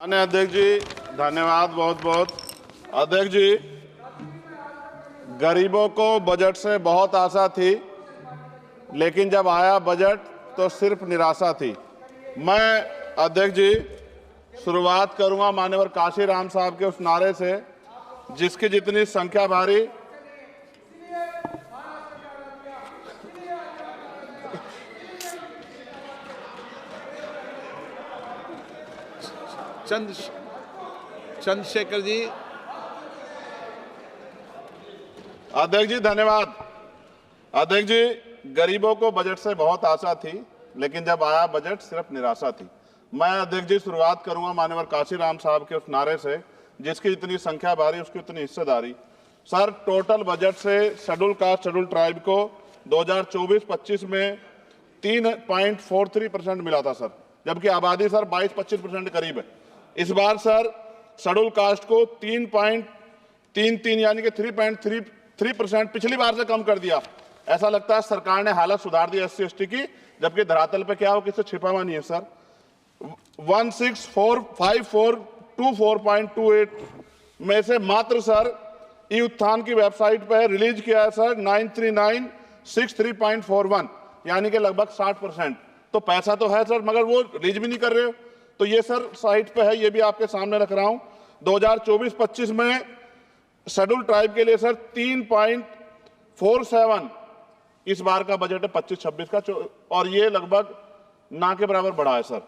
माननीय अध्यक्ष जी, धन्यवाद बहुत बहुत। अध्यक्ष जी, गरीबों को बजट से बहुत आशा थी, लेकिन जब आया बजट तो सिर्फ निराशा थी। मैं अध्यक्ष जी शुरुआत करूंगा माननीय काशीराम साहब के उस नारे से, जिसकी जितनी संख्या भारी चंद्रशेखर जी। अध्यक्ष जी धन्यवाद। अध्यक्ष जी, गरीबों को बजट से बहुत आशा थी, लेकिन जब आया बजट सिर्फ निराशा थी। मैं अध्यक्ष जी शुरुआत करूंगा माननीय काशीराम साहब के उस नारे से, जिसकी जितनी संख्या भारी उसकी उतनी हिस्सेदारी। सर, टोटल बजट से शेड्यूल कास्ट शेड्यूल ट्राइब को 2024-25 में 3.43% मिला था सर, जबकि आबादी सर 22-25% करीब है। इस बार सर शेड्यूल कास्ट को 3.33 यानी कि 3.33% पिछली बार से कम कर दिया। ऐसा लगता है सरकार ने हालत सुधार दी SC/ST की, जबकि धरातल पे क्या हो किसी छिपा हुआ नहीं है सर। 1645424.28 में से मात्र सर ई उत्थान की वेबसाइट पर रिलीज किया है सर 93963.41, यानी कि लगभग 60%। तो पैसा तो है सर, मगर वो रिलीज भी नहीं कर रहे हो। तो ये सर साइट पे है, ये भी आपके सामने रख रहा हूं। 2024-25 में शेड्यूल ट्राइब के लिए सर 3.47 इस बार का बजट है 25-26 का, और ये लगभग ना के बराबर बढ़ा है sir.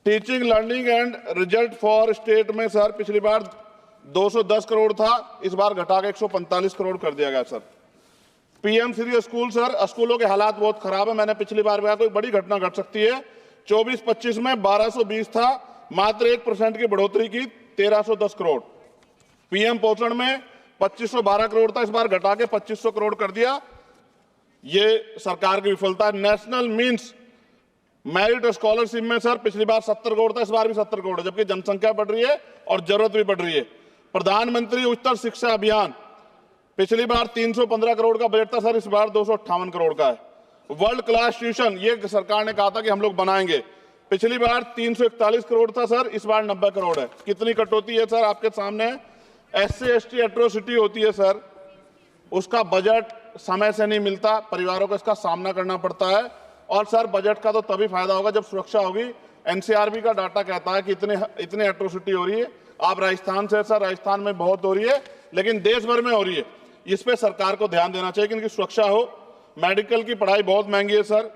Teaching learning and result for state में सर पिछली बार 210 करोड़ था, इस बार घटा के 145 करोड़ कर दिया गया sir. PM Shri school sir, स्कूलों के हालात बहुत खराब है। मैंने पिछली बार कहा कोई बड़ी घटना घट सकती है। 24-25 में 1220 था, मात्र 1% की बढ़ोतरी की 1310 करोड़। PM पोषण में 2512 करोड़ था, इस बार घटा के 2500 करोड़ कर दिया। ये सरकार की विफलता है। नेशनल मीन्स मेरिट स्कॉलरशिप में सर पिछली बार 70 करोड़ था, इस बार भी 70 करोड़ है, जबकि जनसंख्या बढ़ रही है और जरूरत भी बढ़ रही है। प्रधानमंत्री उच्चतर शिक्षा अभियान पिछली बार 315 करोड़ का बजट था सर, इस बार 258 करोड़ का है। वर्ल्ड क्लास ट्यूशन ये सरकार ने कहा था कि हम लोग बनाएंगे, पिछली बार 341 करोड़ था सर, इस बार 90 करोड़ है। कितनी कटौती है सर आपके सामने। SC/ST एट्रोसिटी होती है सर, उसका बजट समय से नहीं मिलता, परिवारों को इसका सामना करना पड़ता है। और सर बजट का तो तभी फायदा होगा जब सुरक्षा होगी। NCRB का डाटा कहता है कि इतने एट्रोसिटी हो रही है। आप राजस्थान से सर, राजस्थान में बहुत हो रही है, लेकिन देश भर में हो रही है। इस पे सरकार को ध्यान देना चाहिए कि इनकी सुरक्षा हो। मेडिकल की पढ़ाई बहुत महंगी है सर,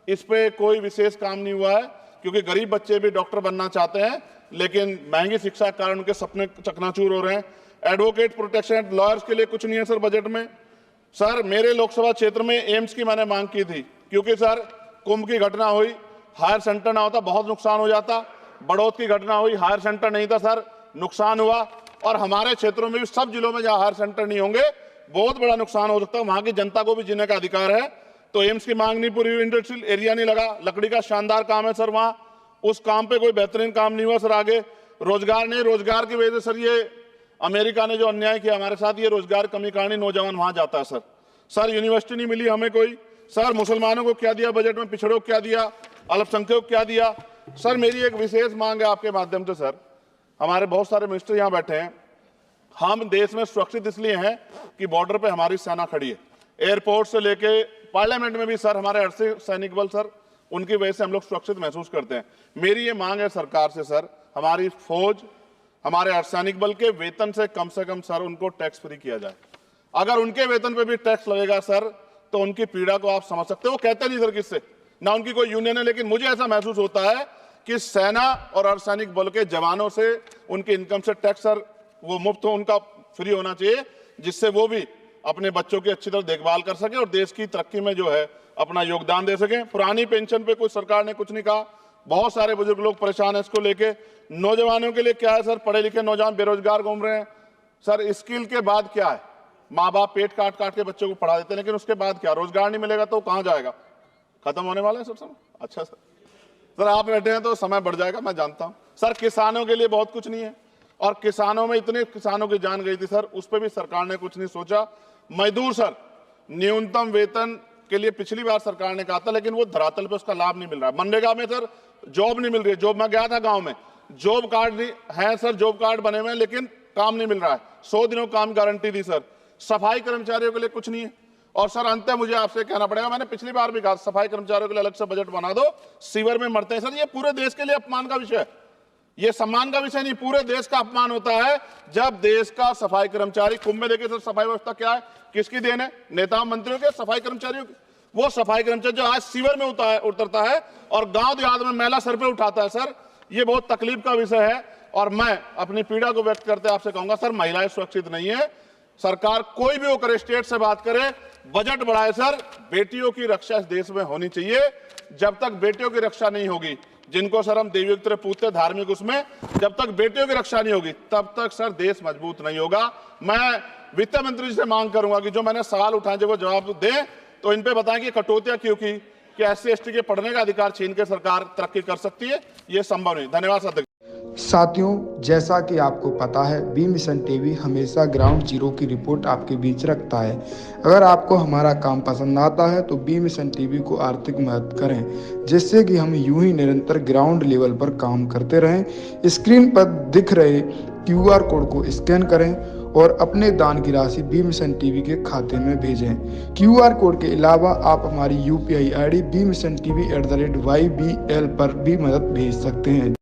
इस पे कोई विशेष काम नहीं हुआ है, क्योंकि गरीब बच्चे भी डॉक्टर बनना चाहते हैं, लेकिन महंगी शिक्षा के कारण उनके सपने चकनाचूर हो रहे हैं। एडवोकेट प्रोटेक्शन लॉयर्स के लिए कुछ नहीं है सर बजट में। सर मेरे लोकसभा क्षेत्र में एम्स की मैंने मांग की थी, क्योंकि सर कुंभ की घटना हुई, हायर सेंटर ना होता बहुत नुकसान हो जाता। बड़ौद की घटना हुई, हायर सेंटर नहीं था सर, नुकसान हुआ। और हमारे क्षेत्रों में भी सब जिलों में जहां हायर सेंटर नहीं होंगे बहुत बड़ा नुकसान हो सकता है। वहां की जनता को भी जीने का अधिकार है। तो एम्स की मांग नहीं पूरी हुई, इंडस्ट्रियल एरिया नहीं लगा। लकड़ी का शानदार काम है सर वहां, उस काम पे कोई बेहतरीन काम नहीं हुआ सर। आगे रोजगार नहीं, रोजगार की वजह से सर ये अमेरिका ने जो अन्याय किया हमारे साथ, ये रोजगार कमी कारण नौजवान वहां जाता है सर। सर यूनिवर्सिटी नहीं मिली हमें कोई। सर मुसलमानों को क्या दिया बजट में, पिछड़ों को क्या दिया, अल्पसंख्यकों को क्या दिया। सर मेरी एक विशेष मांग है आपके माध्यम से सर, हमारे बहुत सारे मिनिस्टर यहाँ बैठे हैं। हम देश में सुरक्षित इसलिए हैं कि बॉर्डर पे हमारी सेना खड़ी है, एयरपोर्ट से लेके पार्लियामेंट में भी सर हमारे अर्धसैनिक सैनिक बल सर, उनकी वजह से हम लोग सुरक्षित महसूस करते हैं। मेरी ये मांग है सरकार से सर, हमारी फौज, हमारे अर्धसैनिक बल के वेतन से कम सर उनको टैक्स फ्री किया जाए। अगर उनके वेतन पे भी टैक्स लगेगा सर, तो उनकी पीड़ा को आप समझ सकते हो। वो कहते नहीं सर किससे, ना उनकी कोई यूनियन है, लेकिन मुझे ऐसा महसूस होता है कि सेना और अर्धसैनिक बल के जवानों से उनके इनकम से टैक्स सर वो मुफ्त हो, उनका फ्री होना चाहिए, जिससे वो भी अपने बच्चों की अच्छी तरह देखभाल कर सके और देश की तरक्की में जो है अपना योगदान दे सके। पुरानी पेंशन पे कोई सरकार ने कुछ नहीं कहा, बहुत सारे बुजुर्ग लोग परेशान है इसको लेके। नौजवानों के लिए क्या है सर, पढ़े लिखे नौजवान बेरोजगार घूम रहे हैं सर। स्किल के बाद क्या है, माँ बाप पेट काट काट के बच्चों को पढ़ा देते हैं, लेकिन उसके बाद क्या, रोजगार नहीं मिलेगा तो कहाँ जाएगा, खत्म होने वाला है सर समय। अच्छा सर आप बैठे हैं तो समय बढ़ जाएगा, मैं जानता हूं सर। किसानों के लिए बहुत कुछ नहीं है, और किसानों में इतने किसानों की जान गई थी सर, उस पर भी सरकार ने कुछ नहीं सोचा। मजदूर सर, न्यूनतम वेतन के लिए पिछली बार सरकार ने कहा था, लेकिन वो धरातल पे उसका लाभ नहीं मिल रहा है। मनरेगा में सर जॉब नहीं मिल रही है। जॉब, मैं गया था गांव में, जॉब कार्ड नहीं है सर, जॉब कार्ड बने हुए हैं लेकिन काम नहीं मिल रहा है। 100 दिनों काम गारंटी दी सर। सफाई कर्मचारियों के लिए कुछ नहीं है। और सर अंत मुझे आपसे कहना पड़ेगा, मैंने पिछली बार भी कहा सफाई कर्मचारियों के लिए अलग से बजट बना दो, सीवर में मरते हैं सर। ये पूरे देश के लिए अपमान का विषय है, ये सम्मान का विषय नहीं, पूरे देश का अपमान होता है जब देश का सफाई कर्मचारी, कुंभ में देखिए सर सफाई व्यवस्था क्या है, किसकी देन है, नेता मंत्रियों के, सफाई कर्मचारियों की। वो सफाई कर्मचारी जो आज सीवर में उतरता है और गांव देहात में मैला सर पे उठाता है सर, ये बहुत तकलीफ का विषय है। और मैं अपनी पीड़ा को व्यक्त करते आपसे कहूंगा सर, महिलाएं सुरक्षित नहीं है। सरकार कोई भी वो करे, स्टेट से बात करे, बजट बढ़ाए सर। बेटियों की रक्षा इस देश में होनी चाहिए। जब तक बेटियों की रक्षा नहीं होगी, जिनको सर हम देवी तरह पूछते धार्मिक, उसमें जब तक बेटियों की रक्षा नहीं होगी तब तक सर देश मजबूत नहीं होगा। मैं वित्त मंत्री जी से मांग करूंगा कि जो मैंने सवाल उठाए जब वो जवाब दें तो इन पे बताएं कि कटौतियां क्यों की, कि SC/ST के पढ़ने का अधिकार छीन के सरकार तरक्की कर सकती है, ये संभव नहीं। धन्यवाद सर। साथियों, जैसा कि आपको पता है, बी मिशन टीवी हमेशा ग्राउंड जीरो की रिपोर्ट आपके बीच रखता है। अगर आपको हमारा काम पसंद आता है तो बी मिशन टीवी को आर्थिक मदद करें, जिससे कि हम यूं ही निरंतर ग्राउंड लेवल पर काम करते रहें। स्क्रीन पर दिख रहे QR कोड को स्कैन करें और अपने दान की राशि बी मिशन टीवी के खाते में भेजें। QR कोड के अलावा आप हमारी UPI ID bmissiontv@ybl पर भी मदद भेज सकते हैं।